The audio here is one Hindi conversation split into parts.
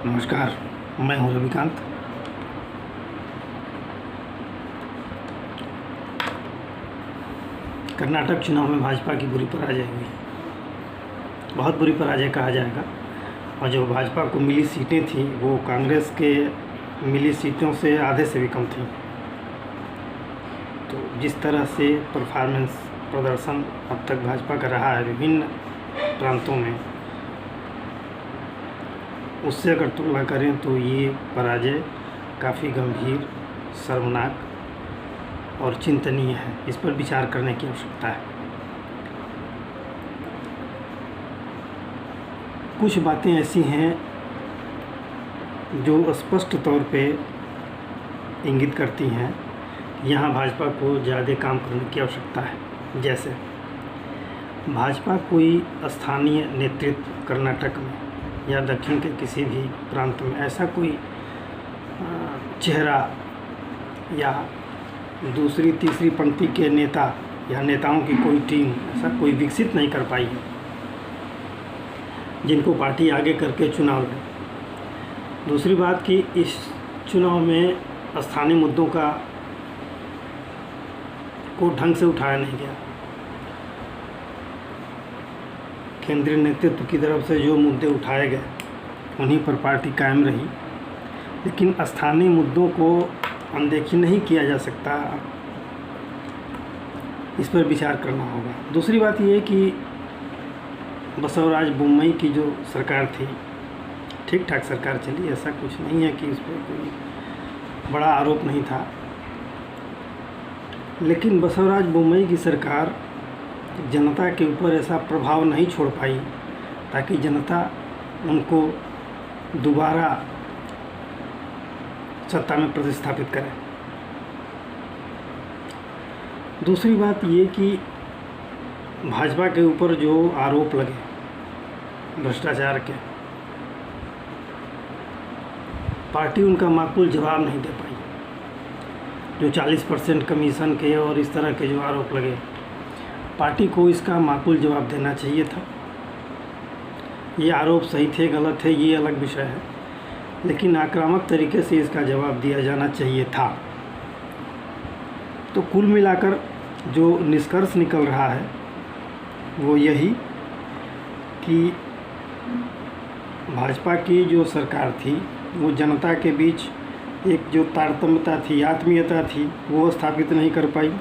नमस्कार, मैं हूं रविकांत। कर्नाटक चुनाव में भाजपा की बुरी पराजय हुई, बहुत बुरी पराजय कहा जाएगा। और जो भाजपा को मिली सीटें थी वो कांग्रेस के मिली सीटों से आधे से भी कम थी। तो जिस तरह से प्रदर्शन अब तक भाजपा का रहा है विभिन्न प्रांतों में, उससे अगर तुलना करें तो ये पराजय काफ़ी गंभीर, शर्मनाक और चिंतनीय है। इस पर विचार करने की आवश्यकता है। कुछ बातें ऐसी हैं जो स्पष्ट तौर पे इंगित करती हैं कि यहाँ भाजपा को ज़्यादा काम करने की आवश्यकता है। जैसे भाजपा कोई स्थानीय नेतृत्व कर्नाटक में या दक्षिण के किसी भी प्रांत में ऐसा कोई चेहरा या दूसरी तीसरी पंक्ति के नेता या नेताओं की कोई टीम ऐसा कोई विकसित नहीं कर पाई है जिनको पार्टी आगे करके चुनाव ले। दूसरी बात कि इस चुनाव में स्थानीय मुद्दों को ढंग से उठाया नहीं गया। केंद्रीय नेतृत्व की तरफ से जो मुद्दे उठाए गए उन्हीं पर पार्टी कायम रही, लेकिन स्थानीय मुद्दों को अनदेखी नहीं किया जा सकता। इस पर विचार करना होगा। दूसरी बात यह कि बसवराज बोम्मई की जो सरकार थी, ठीक ठाक सरकार चली, ऐसा कुछ नहीं है कि इस पर कोई बड़ा आरोप नहीं था। लेकिन बसवराज बोम्मई की सरकार जनता के ऊपर ऐसा प्रभाव नहीं छोड़ पाई ताकि जनता उनको दोबारा सत्ता में प्रतिस्थापित करे। दूसरी बात ये कि भाजपा के ऊपर जो आरोप लगे भ्रष्टाचार के, पार्टी उनका माकूल जवाब नहीं दे पाई। जो 40% कमीशन के और इस तरह के जो आरोप लगे, पार्टी को इसका माकूल जवाब देना चाहिए था। ये आरोप सही थे गलत थे ये अलग विषय है, लेकिन आक्रामक तरीके से इसका जवाब दिया जाना चाहिए था। तो कुल मिलाकर जो निष्कर्ष निकल रहा है वो यही कि भाजपा की जो सरकार थी वो जनता के बीच एक जो तारतम्यता थी, आत्मीयता थी, वो स्थापित नहीं कर पाई।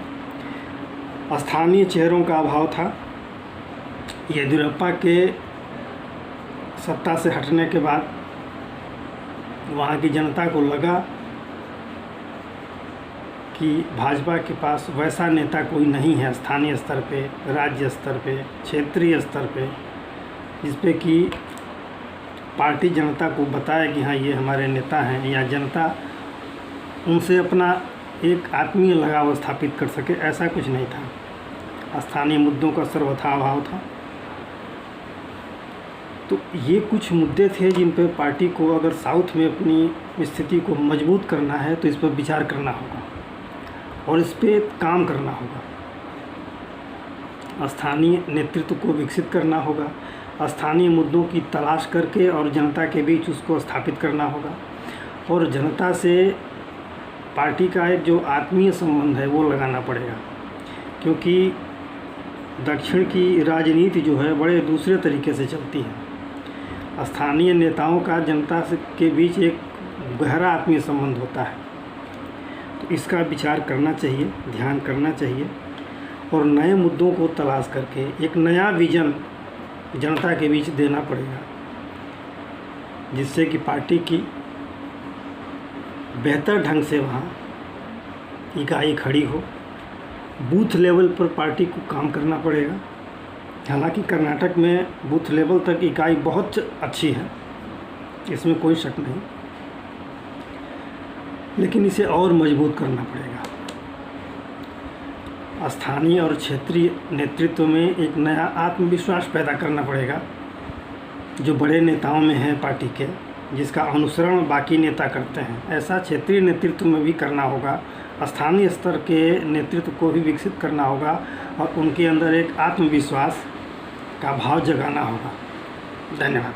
स्थानीय चेहरों का अभाव था। येदियुरप्पा के सत्ता से हटने के बाद वहाँ की जनता को लगा कि भाजपा के पास वैसा नेता कोई नहीं है स्थानीय स्तर पे, राज्य स्तर पे, क्षेत्रीय स्तर पे, जिस पे कि पार्टी जनता को बताए कि हाँ ये हमारे नेता हैं, या जनता उनसे अपना एक आत्मीय लगाव स्थापित कर सके। ऐसा कुछ नहीं था। स्थानीय मुद्दों का सर्वथा अभाव था। तो ये कुछ मुद्दे थे जिन पर पार्टी को अगर साउथ में अपनी स्थिति को मजबूत करना है तो इस पर विचार करना होगा और इस पर काम करना होगा। स्थानीय नेतृत्व को विकसित करना होगा, स्थानीय मुद्दों की तलाश करके और जनता के बीच उसको स्थापित करना होगा, और जनता से पार्टी का एक जो आत्मीय संबंध है वो लगाना पड़ेगा। क्योंकि दक्षिण की राजनीति जो है बड़े दूसरे तरीके से चलती है। स्थानीय नेताओं का जनता से के बीच एक गहरा आत्मीय संबंध होता है। तो इसका विचार करना चाहिए, ध्यान करना चाहिए, और नए मुद्दों को तलाश करके एक नया विज़न जनता के बीच देना पड़ेगा, जिससे कि पार्टी की बेहतर ढंग से वहाँ इकाई खड़ी हो। बूथ लेवल पर पार्टी को काम करना पड़ेगा। हालांकि कर्नाटक में बूथ लेवल तक इकाई बहुत अच्छी है, इसमें कोई शक नहीं, लेकिन इसे और मजबूत करना पड़ेगा। स्थानीय और क्षेत्रीय नेतृत्व में एक नया आत्मविश्वास पैदा करना पड़ेगा जो बड़े नेताओं में है पार्टी के, जिसका अनुसरण बाकी नेता करते हैं। ऐसा क्षेत्रीय नेतृत्व में भी करना होगा। स्थानीय स्तर के नेतृत्व को भी विकसित करना होगा और उनके अंदर एक आत्मविश्वास का भाव जगाना होगा। धन्यवाद।